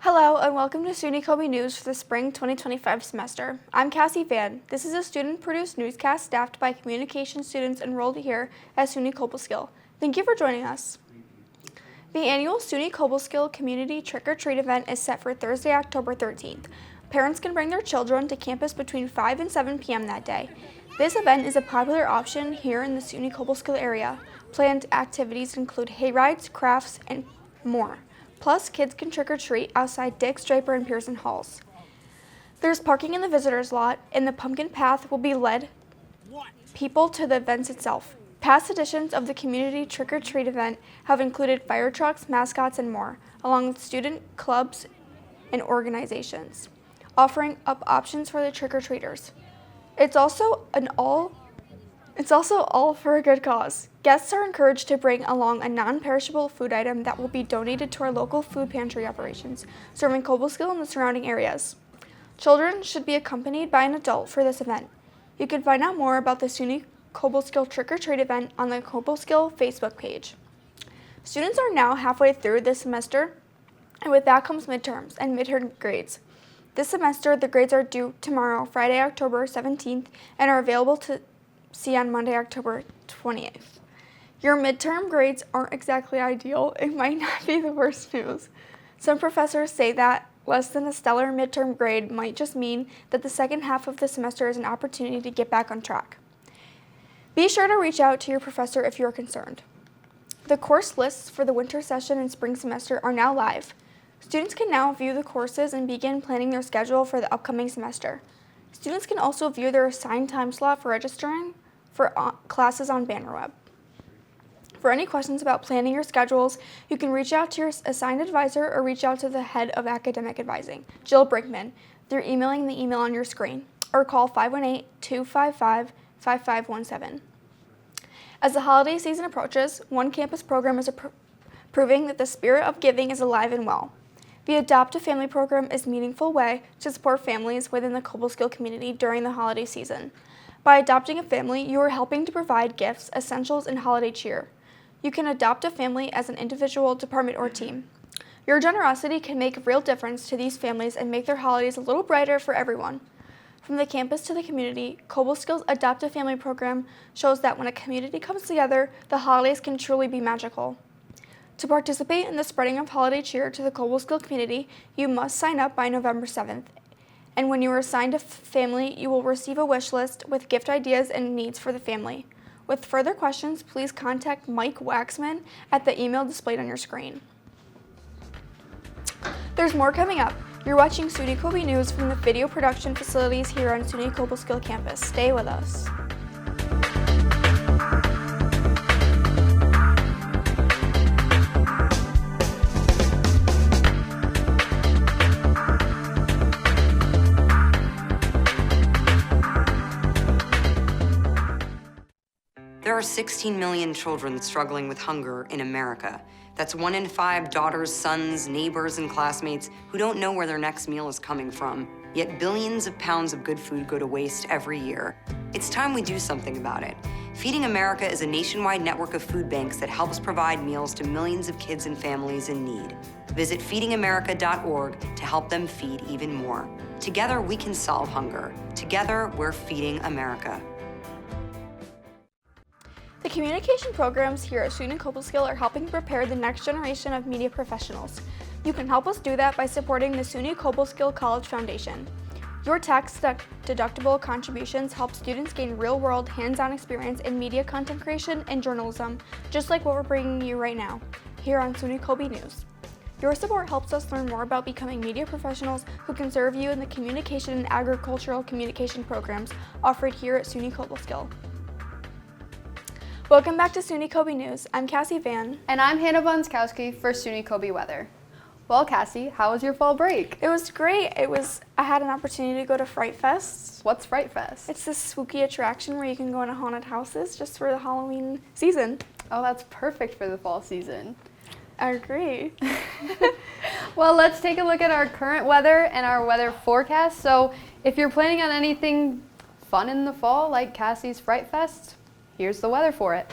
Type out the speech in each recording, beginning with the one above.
Hello and welcome to SUNY Coby News for the spring 2025 semester. I'm Cassie Van. This is a student-produced newscast staffed by communication students enrolled here at SUNY Cobleskill. Thank you for joining us. The annual SUNY Cobleskill Community Trick-or-Treat event is set for Thursday, October 13th. Parents can bring their children to campus between 5 and 7 p.m. that day. This event is a popular option here in the SUNY Cobleskill area. Planned activities include hayrides, crafts, and more. Plus, kids can trick-or-treat outside Dick's, Draper, and Pearson halls. There's parking in the visitors lot, and the pumpkin path will be led people to the events itself. Past editions of the community trick-or-treat event have included fire trucks, mascots, and more, along with student clubs and organizations, offering up options for the trick-or-treaters. It's also all for a good cause. Guests are encouraged to bring along a non-perishable food item that will be donated to our local food pantry operations, serving Cobleskill and the surrounding areas. Children should be accompanied by an adult for this event. You can find out more about the SUNY Cobleskill Trick-or-Treat event on the Cobleskill Facebook page. Students are now halfway through this semester, and with that comes midterms and midterm grades. This semester, the grades are due tomorrow, Friday, October 17th, and are available to see on Monday, October 28th. Your midterm grades aren't exactly ideal. It might not be the worst news. Some professors say that less than a stellar midterm grade might just mean that the second half of the semester is an opportunity to get back on track. Be sure to reach out to your professor if you are concerned. The course lists for the winter session and spring semester are now live. Students can now view the courses and begin planning their schedule for the upcoming semester. Students can also view their assigned time slot for registering for classes on Bannerweb. For any questions about planning your schedules, you can reach out to your assigned advisor or reach out to the head of academic advising, Jill Brinkman, through emailing the email on your screen, or call 518-255-5517. As the holiday season approaches, one campus program is proving that the spirit of giving is alive and well. The Adopt a Family program is a meaningful way to support families within the Cobleskill community during the holiday season. By adopting a family, you are helping to provide gifts, essentials, and holiday cheer. You can adopt a family as an individual, department, or team. Your generosity can make a real difference to these families and make their holidays a little brighter for everyone. From the campus to the community, Cobleskill's Adopt a Family program shows that when a community comes together, the holidays can truly be magical. To participate in the spreading of holiday cheer to the Cobleskill community, you must sign up by November 7th. And when you are assigned a family, you will receive a wish list with gift ideas and needs for the family. With further questions, please contact Mike Waxman at the email displayed on your screen. There's more coming up. You're watching SUNY Coby News from the video production facilities here on SUNY Cobleskill campus. Stay with us. There are 16 million children struggling with hunger in America. That's 1 in 5 daughters, sons, neighbors, and classmates who don't know where their next meal is coming from. Yet billions of pounds of good food go to waste every year. It's time we do something about it. Feeding America is a nationwide network of food banks that helps provide meals to millions of kids and families in need. Visit feedingamerica.org to help them feed even more. Together, we can solve hunger. Together, we're feeding America. The communication programs here at SUNY Cobleskill are helping prepare the next generation of media professionals. You can help us do that by supporting the SUNY Cobleskill College Foundation. Your tax-deductible contributions help students gain real-world, hands-on experience in media content creation and journalism, just like what we're bringing you right now, here on SUNY Coby News. Your support helps us learn more about becoming media professionals who can serve you in the communication and agricultural communication programs offered here at SUNY Cobleskill. Welcome back to SUNY Coby News. I'm Cassie Van. And I'm Hannah Bunskowski for SUNY Coby Weather. Well, Cassie, how was your fall break? It was great. I had an opportunity to go to Fright Fest. What's Fright Fest? It's this spooky attraction where you can go into haunted houses just for the Halloween season. Oh, that's perfect for the fall season. I agree. Well, let's take a look at our current weather and our weather forecast. So if you're planning on anything fun in the fall, like Cassie's Fright Fest, here's the weather for it.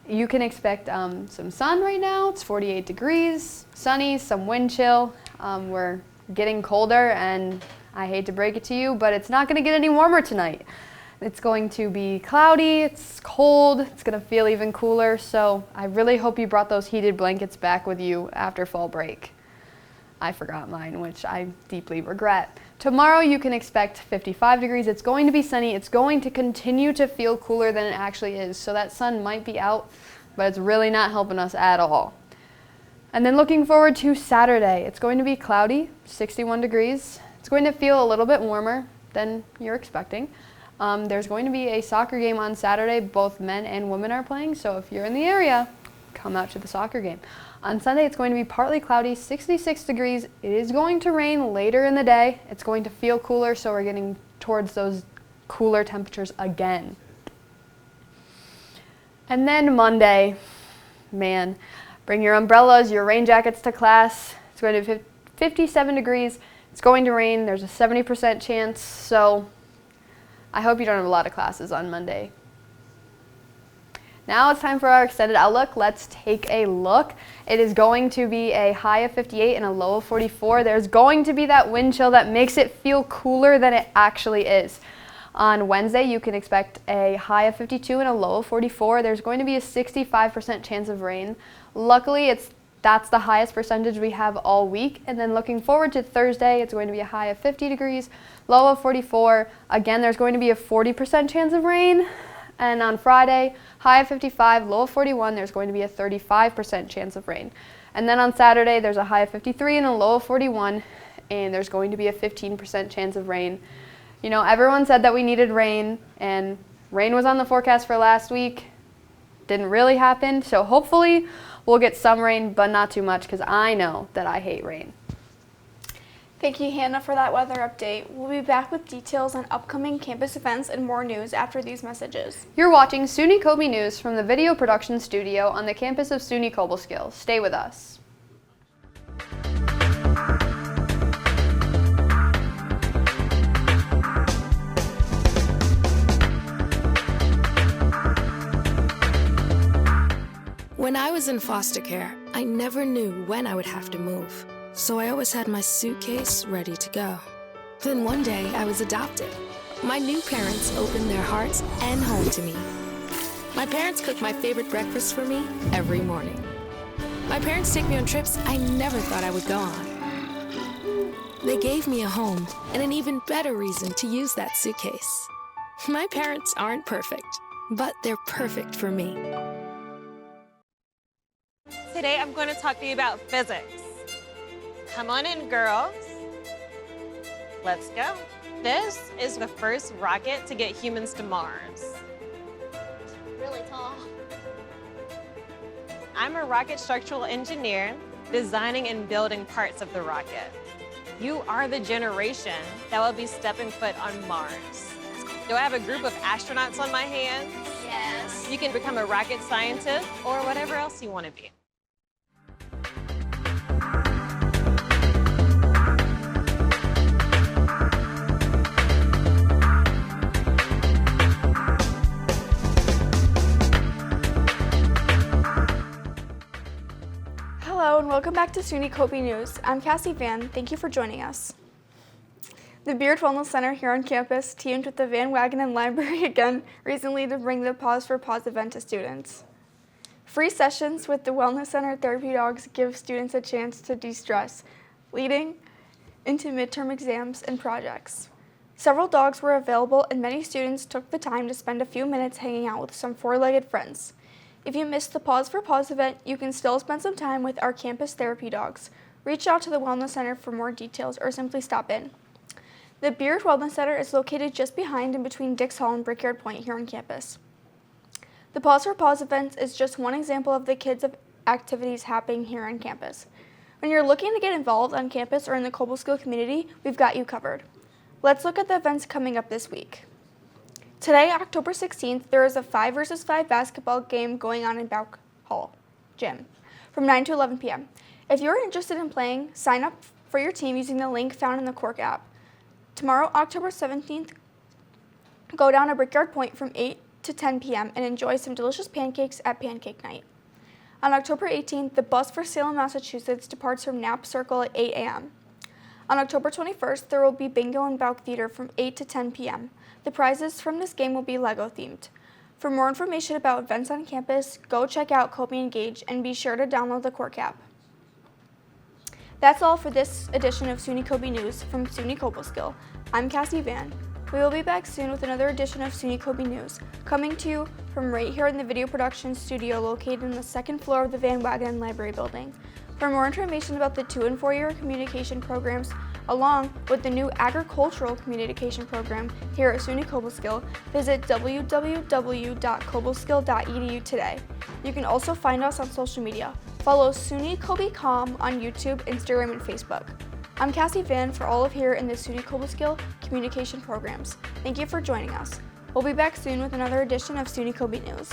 You can expect some sun right now. It's 48 degrees, sunny, some wind chill. We're getting colder, and I hate to break it to you, but it's not going to get any warmer tonight. It's going to be cloudy, it's cold, it's going to feel even cooler, so I really hope you brought those heated blankets back with you after fall break. I forgot mine, which I deeply regret. Tomorrow you can expect 55 degrees. It's going to be sunny. It's going to continue to feel cooler than it actually is, so that sun might be out, but it's really not helping us at all. And then looking forward to Saturday, it's going to be cloudy, 61 degrees. It's going to feel a little bit warmer than you're expecting. There's going to be a soccer game on Saturday. Both men and women are playing, so if you're in the area, come out to the soccer game. On Sunday, it's going to be partly cloudy, 66 degrees. It is going to rain later in the day. It's going to feel cooler, so we're getting towards those cooler temperatures again. And then Monday, man, bring your umbrellas, your rain jackets to class. It's going to be 57 degrees. It's going to rain. There's a 70% chance, so I hope you don't have a lot of classes on Monday. Now it's time for our extended outlook. Let's take a look. It is going to be a high of 58 and a low of 44. There's going to be that wind chill that makes it feel cooler than it actually is. On Wednesday, you can expect a high of 52 and a low of 44. There's going to be a 65% chance of rain. Luckily, that's the highest percentage we have all week. And then looking forward to Thursday, it's going to be a high of 50 degrees, low of 44. Again, there's going to be a 40% chance of rain. And on Friday, high of 55, low of 41, there's going to be a 35% chance of rain. And then on Saturday, there's a high of 53 and a low of 41, and there's going to be a 15% chance of rain. You know, everyone said that we needed rain, and rain was on the forecast for last week. Didn't really happen, so hopefully we'll get some rain, but not too much, because I know that I hate rain. Thank you, Hannah, for that weather update. We'll be back with details on upcoming campus events and more news after these messages. You're watching SUNY Coby News from the video production studio on the campus of SUNY Cobleskill. Stay with us. When I was in foster care, I never knew when I would have to move. So I always had my suitcase ready to go. Then one day, I was adopted. My new parents opened their hearts and home to me. My parents cook my favorite breakfast for me every morning. My parents take me on trips I never thought I would go on. They gave me a home and an even better reason to use that suitcase. My parents aren't perfect, but they're perfect for me. Today I'm going to talk to you about physics. Come on in, girls. Let's go. This is the first rocket to get humans to Mars. Really tall. I'm a rocket structural engineer designing and building parts of the rocket. You are the generation that will be stepping foot on Mars. Do I have a group of astronauts on my hands? Yes. You can become a rocket scientist or whatever else you want to be. Hello and welcome back to SUNY Coby News. I'm Cassie Van. Thank you for joining us. The Beard Wellness Center here on campus teamed with the Van Wagenen Library again recently to bring the Pause for Pause event to students. Free sessions with the Wellness Center therapy dogs give students a chance to de-stress, leading into midterm exams and projects. Several dogs were available and many students took the time to spend a few minutes hanging out with some four-legged friends. If you missed the Pause for Pause event, you can still spend some time with our campus therapy dogs. Reach out to the Wellness Center for more details or simply stop in. The Beard Wellness Center is located just behind and between Dix Hall and Brickyard Point here on campus. The Pause for Pause event is just one example of the kids' activities happening here on campus. When you're looking to get involved on campus or in the Cobleskill community, we've got you covered. Let's look at the events coming up this week. Today, October 16th, there is a 5 versus 5 basketball game going on in Bauk Hall Gym from 9 to 11 p.m. If you're interested in playing, sign up for your team using the link found in the Cork app. Tomorrow, October 17th, go down to Brickyard Point from 8 to 10 p.m. and enjoy some delicious pancakes at Pancake Night. On October 18th, the bus for Salem, Massachusetts departs from Knapp Circle at 8 a.m. On October 21st, there will be bingo in Bauk Theater from 8 to 10 p.m. The prizes from this game will be Lego themed. For more information about events on campus, go check out Coby Engage and be sure to download the Core Cap. That's all for this edition of SUNY Coby News from SUNY Cobleskill. I'm Cassie Van. We will be back soon with another edition of SUNY Coby News, coming to you from right here in the video production studio located in the second floor of the Van Wagenen Library Building. For more information about the 2- and 4-year communication programs, along with the new agricultural communication program here at SUNY Cobleskill, visit www.cobleskill.edu today. You can also find us on social media. Follow SUNY Coby.com on YouTube, Instagram, and Facebook. I'm Cassie Van for all of here in the SUNY Cobleskill communication programs. Thank you for joining us. We'll be back soon with another edition of SUNY Coby News.